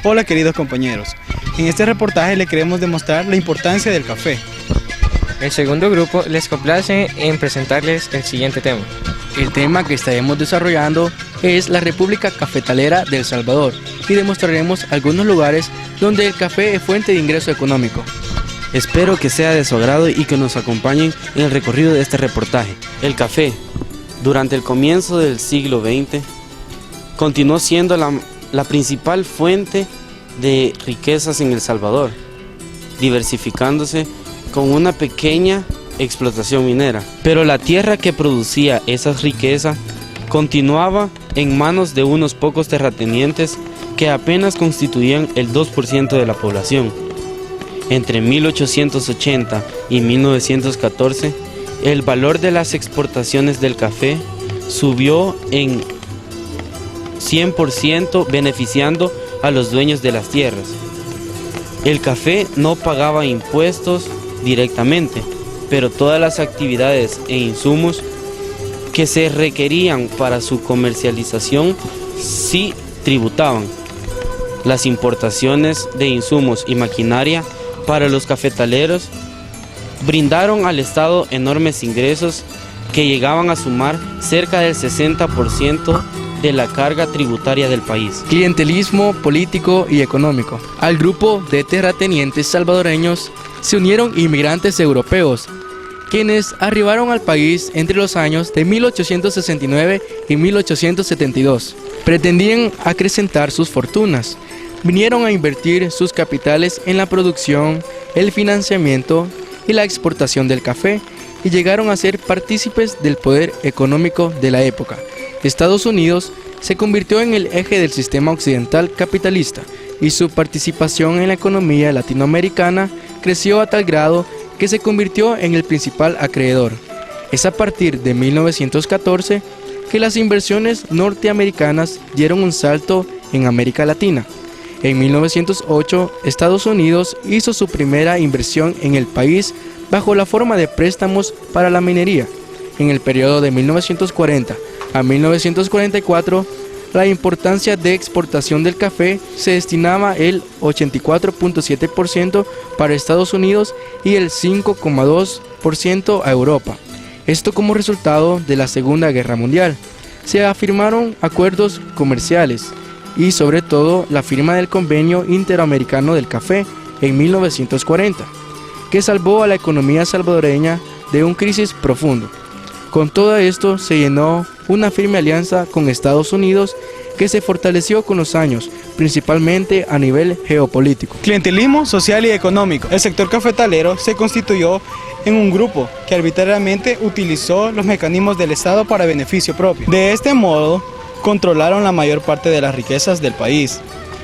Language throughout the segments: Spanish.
Hola queridos compañeros, en este reportaje le queremos demostrar la importancia del café. El segundo grupo les complace en presentarles el siguiente tema. El tema que estaremos desarrollando es la República Cafetalera de El Salvador y demostraremos algunos lugares donde el café es fuente de ingreso económico. Espero que sea de su agrado y que nos acompañen en el recorrido de este reportaje. El café, durante el comienzo del siglo XX, continuó siendo la principal fuente de riquezas en El Salvador, diversificándose con una pequeña explotación minera. Pero la tierra que producía esas riquezas continuaba en manos de unos pocos terratenientes que apenas constituían el 2% de la población. Entre 1880 y 1914, el valor de las exportaciones del café subió en 100%, beneficiando a los dueños de las tierras. El café no pagaba impuestos directamente, pero todas las actividades e insumos que se requerían para su comercialización sí tributaban. Las importaciones de insumos y maquinaria para los cafetaleros brindaron al Estado enormes ingresos que llegaban a sumar cerca del 60% de la carga tributaria del país. Clientelismo político y económico. Al grupo de terratenientes salvadoreños se unieron inmigrantes europeos, quienes arribaron al país entre los años de 1869 y 1872. Pretendían acrecentar sus fortunas. Vinieron a invertir sus capitales en la producción, el financiamiento y la exportación del café y llegaron a ser partícipes del poder económico de la época. Estados Unidos se convirtió en el eje del sistema occidental capitalista y su participación en la economía latinoamericana creció a tal grado que se convirtió en el principal acreedor. Es a partir de 1914 que las inversiones norteamericanas dieron un salto en América Latina. En 1908, Estados Unidos hizo su primera inversión en el país bajo la forma de préstamos para la minería. En el periodo de 1940 a 1944, la importancia de exportación del café se destinaba el 84.7% para Estados Unidos y el 5.2% a Europa. Esto como resultado de la Segunda Guerra Mundial. Se afirmaron acuerdos comerciales y sobre todo la firma del Convenio Interamericano del Café en 1940, que salvó a la economía salvadoreña de una crisis profunda. Con todo esto se llenó una firme alianza con Estados Unidos que se fortaleció con los años, principalmente a nivel geopolítico. Clientelismo social y económico. El sector cafetalero se constituyó en un grupo que arbitrariamente utilizó los mecanismos del Estado para beneficio propio. De este modo, controlaron la mayor parte de las riquezas del país.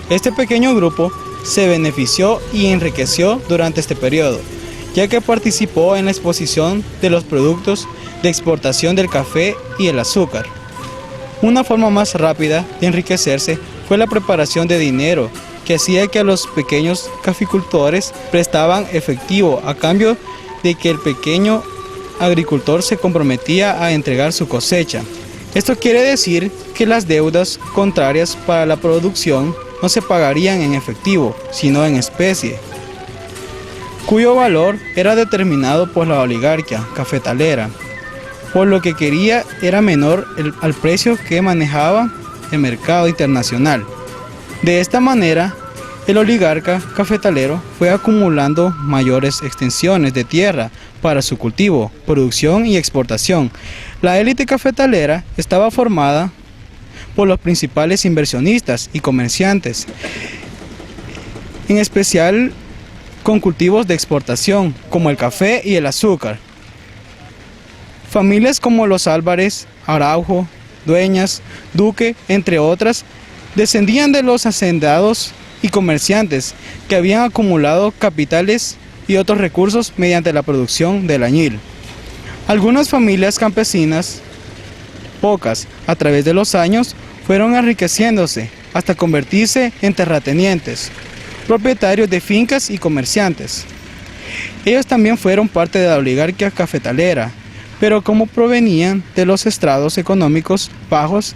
Este pequeño grupo se benefició y enriqueció durante este periodo, ya que participó en la exposición de los productos de exportación del café y el azúcar. Una forma más rápida de enriquecerse fue la preparación de dinero, que hacía que a los pequeños caficultores prestaban efectivo a cambio de que el pequeño agricultor se comprometía a entregar su cosecha. Esto quiere decir que las deudas contrarias para la producción no se pagarían en efectivo, sino en especie, cuyo valor era determinado por la oligarquía cafetalera, por lo que quería era menor al precio que manejaba el mercado internacional. De esta manera, el oligarca cafetalero fue acumulando mayores extensiones de tierra para su cultivo, producción y exportación. La élite cafetalera estaba formada por los principales inversionistas y comerciantes, en especial con cultivos de exportación como el café y el azúcar. Familias como los Álvarez, Araujo, Dueñas, Duque, entre otras, descendían de los hacendados y comerciantes que habían acumulado capitales y otros recursos mediante la producción del añil. Algunas familias campesinas, pocas, a través de los años, fueron enriqueciéndose hasta convertirse en terratenientes, propietarios de fincas y comerciantes. Ellos también fueron parte de la oligarquía cafetalera, pero como provenían de los estratos económicos bajos,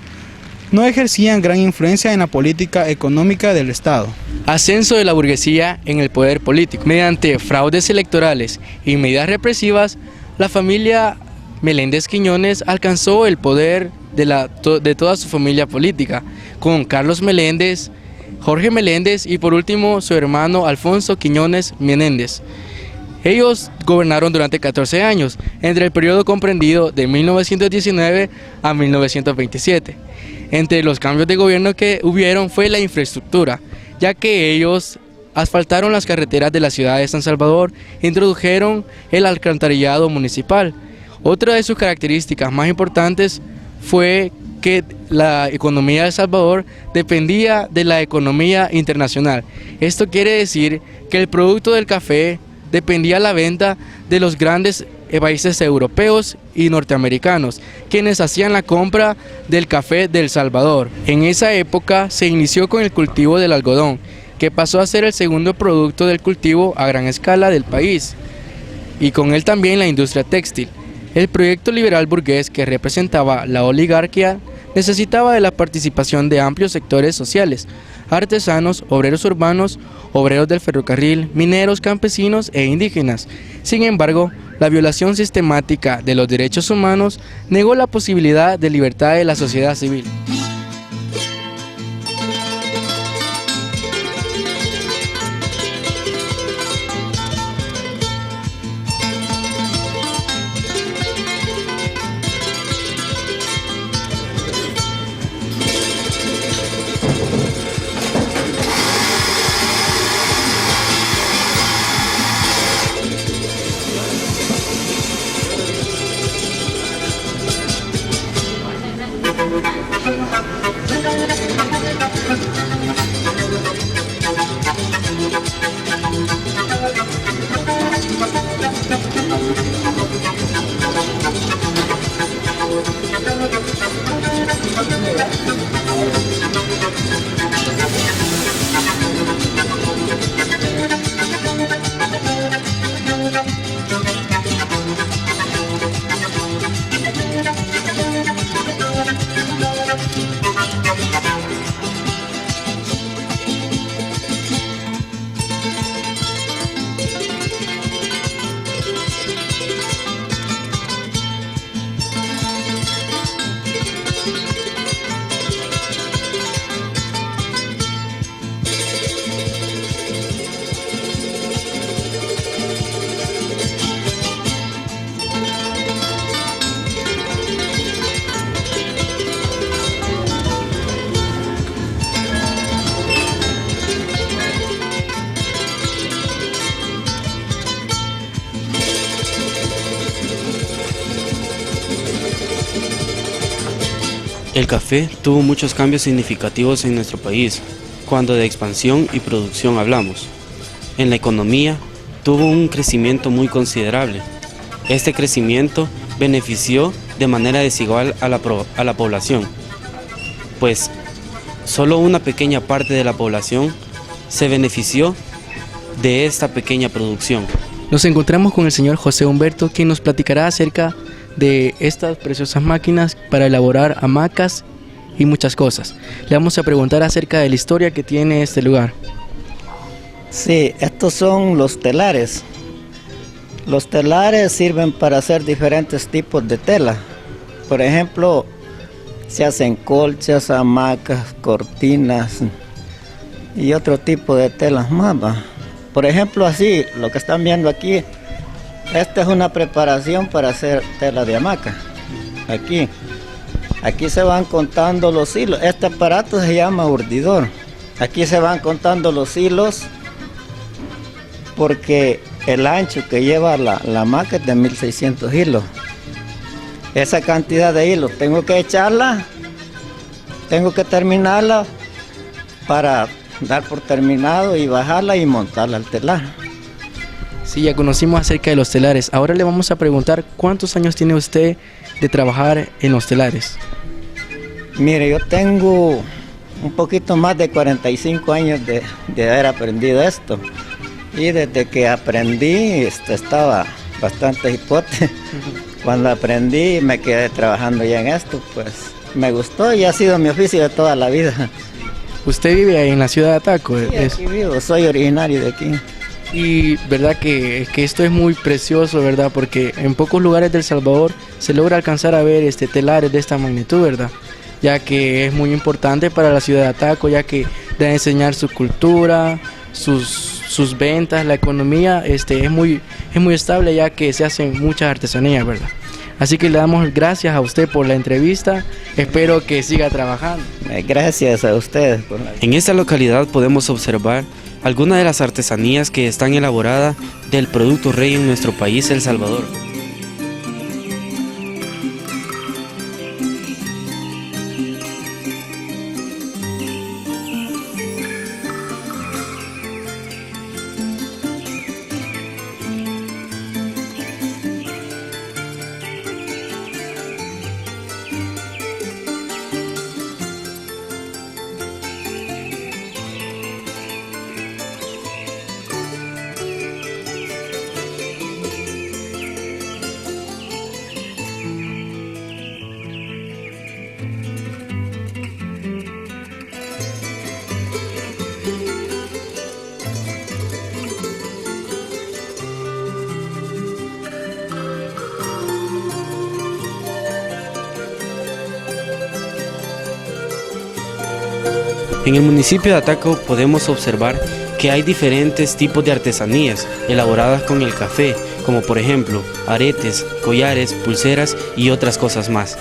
no ejercían gran influencia en la política económica del Estado. Ascenso de la burguesía en el poder político. Mediante fraudes electorales y medidas represivas, la familia Meléndez Quiñones alcanzó el poder de toda su familia política, con Carlos Meléndez, Jorge Meléndez y por último su hermano Alfonso Quiñones Menéndez. Ellos gobernaron durante 14 años, entre el periodo comprendido de 1919 a 1927. Entre los cambios de gobierno que hubieron fue la infraestructura, ya que ellos asfaltaron las carreteras de la ciudad de San Salvador e introdujeron el alcantarillado municipal. Otra de sus características más importantes fue que la economía de El Salvador dependía de la economía internacional. Esto quiere decir que el producto del café dependía de la venta de los grandes países europeos y norteamericanos, quienes hacían la compra del café de El Salvador. En esa época se inició con el cultivo del algodón, que pasó a ser el segundo producto del cultivo a gran escala del país, y con él también la industria textil. El proyecto liberal burgués que representaba la oligarquía necesitaba de la participación de amplios sectores sociales, artesanos, obreros urbanos, obreros del ferrocarril, mineros, campesinos e indígenas. Sin embargo, la violación sistemática de los derechos humanos negó la posibilidad de libertad de la sociedad civil. El café tuvo muchos cambios significativos en nuestro país, cuando de expansión y producción hablamos. En la economía tuvo un crecimiento muy considerable. Este crecimiento benefició de manera desigual a la población, pues solo una pequeña parte de la población se benefició de esta pequeña producción. Nos encontramos con el señor José Humberto, quien nos platicará acerca de estas preciosas máquinas para elaborar hamacas y muchas cosas. Le vamos a preguntar acerca de la historia que tiene este lugar. Sí, estos son los telares. Los telares sirven para hacer diferentes tipos de tela. Por ejemplo, se hacen colchas, hamacas, cortinas y otro tipo de telas más. Por ejemplo, así, lo que están viendo aquí, esta es una preparación para hacer tela de hamaca. Aquí se van contando los hilos. Este aparato se llama urdidor. Aquí se van contando los hilos porque el ancho que lleva la hamaca es de 1600 hilos. Esa cantidad de hilos tengo que echarla, tengo que terminarla para dar por terminado y bajarla y montarla al telar. Sí, ya conocimos acerca de los telares. Ahora le vamos a preguntar cuántos años tiene usted de trabajar en los telares. Mire, yo tengo un poquito más de 45 años de haber aprendido esto. Y desde que aprendí, estaba bastante hipote. Cuando aprendí me quedé trabajando ya en esto, pues me gustó y ha sido mi oficio de toda la vida. Usted vive ahí en la ciudad de Ataco. Sí, aquí vivo, soy originario de aquí. Y verdad que esto es muy precioso, ¿verdad? Porque en pocos lugares del Salvador se logra alcanzar a ver telares de esta magnitud, ¿verdad? Ya que es muy importante para la ciudad de Ataco, ya que da a enseñar su cultura, sus ventas, la economía es muy estable, ya que se hacen muchas artesanías, ¿verdad? Así que le damos gracias a usted por la entrevista, espero que siga trabajando. Gracias a ustedes por la... En esta localidad podemos observar algunas de las artesanías que están elaboradas del producto rey en nuestro país, El Salvador. En el municipio de Ataco podemos observar que hay diferentes tipos de artesanías elaboradas con el café, como por ejemplo aretes, collares, pulseras y otras cosas más.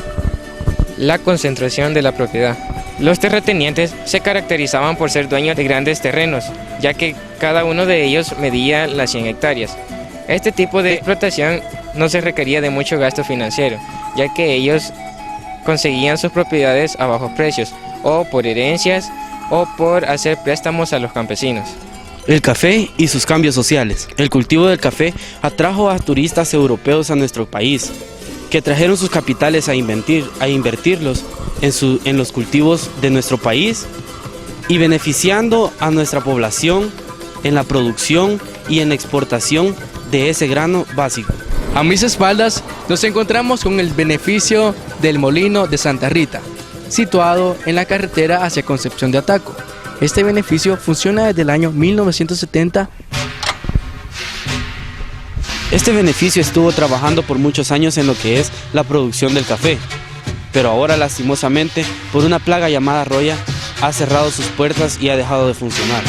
La concentración de la propiedad. Los terratenientes se caracterizaban por ser dueños de grandes terrenos, ya que cada uno de ellos medía las 100 hectáreas. Este tipo de explotación no se requería de mucho gasto financiero, ya que ellos conseguían sus propiedades a bajos precios, o por herencias, o por hacer préstamos a los campesinos. El café y sus cambios sociales. El cultivo del café atrajo a turistas europeos a nuestro país, que trajeron sus capitales a invertirlos en los cultivos de nuestro país y beneficiando a nuestra población en la producción y en la exportación de ese grano básico. A mis espaldas nos encontramos con el beneficio del Molino de Santa Rita, situado en la carretera hacia Concepción de Ataco. Este beneficio funciona desde el año 1970. Este beneficio estuvo trabajando por muchos años en lo que es la producción del café, pero ahora lastimosamente por una plaga llamada roya ha cerrado sus puertas y ha dejado de funcionar.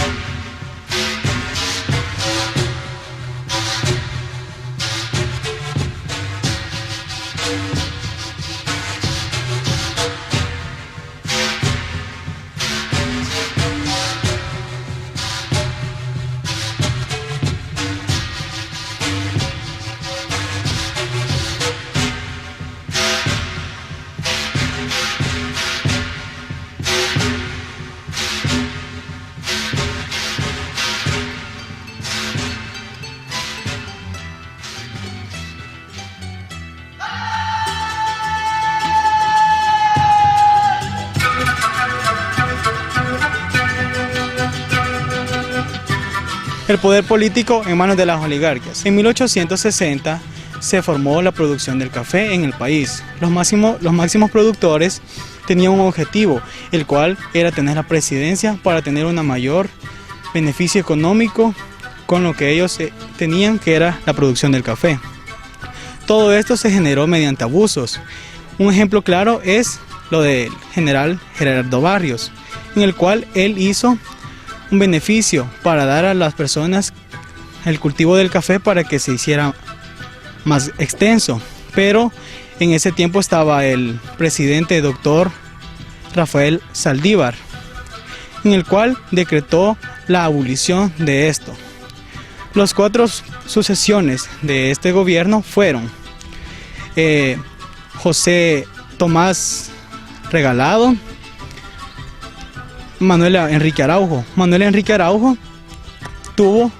El poder político en manos de las oligarquías. En 1860 se formó la producción del café en el país. Los máximos productores tenían un objetivo, el cual era tener la presidencia para tener un mayor beneficio económico con lo que ellos tenían, que era la producción del café. Todo esto se generó mediante abusos. Un ejemplo claro es lo del general Gerardo Barrios, en el cual él hizo un beneficio para dar a las personas el cultivo del café para que se hiciera más extenso, pero en ese tiempo estaba el presidente doctor Rafael Saldívar, en el cual decretó la abolición de esto. Las 4 sucesiones de este gobierno fueron José Tomás Regalado, Manuel Enrique Araujo. Manuel Enrique Araujo tuvo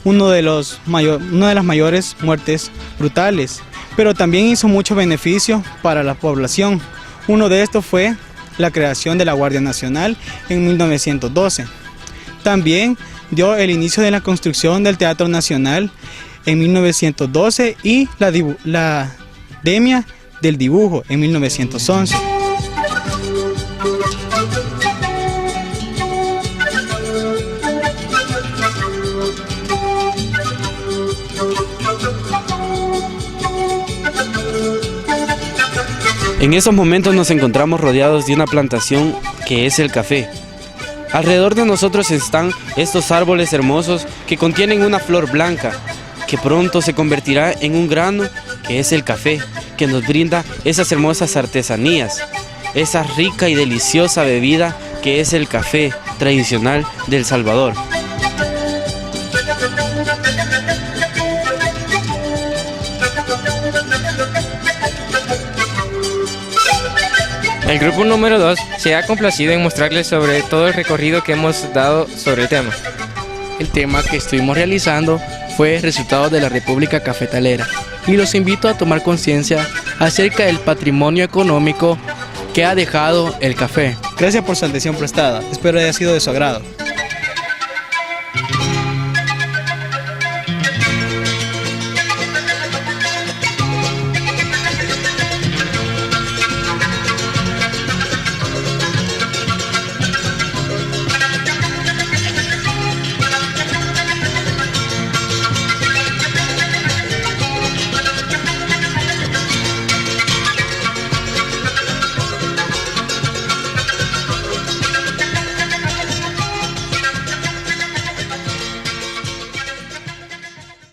una de las mayores muertes brutales, pero también hizo mucho beneficio para la población. Uno de estos fue la creación de la Guardia Nacional en 1912. También dio el inicio de la construcción del Teatro Nacional en 1912 y la Academia del Dibujo en 1911. En esos momentos nos encontramos rodeados de una plantación que es el café. Alrededor de nosotros están estos árboles hermosos que contienen una flor blanca, que pronto se convertirá en un grano que es el café, que nos brinda esas hermosas artesanías, esa rica y deliciosa bebida que es el café tradicional de El Salvador. El grupo número 2 se ha complacido en mostrarles sobre todo el recorrido que hemos dado sobre el tema. El tema que estuvimos realizando fue Resultados de la República Cafetalera y los invito a tomar conciencia acerca del patrimonio económico que ha dejado el café. Gracias por su atención prestada, espero haya sido de su agrado.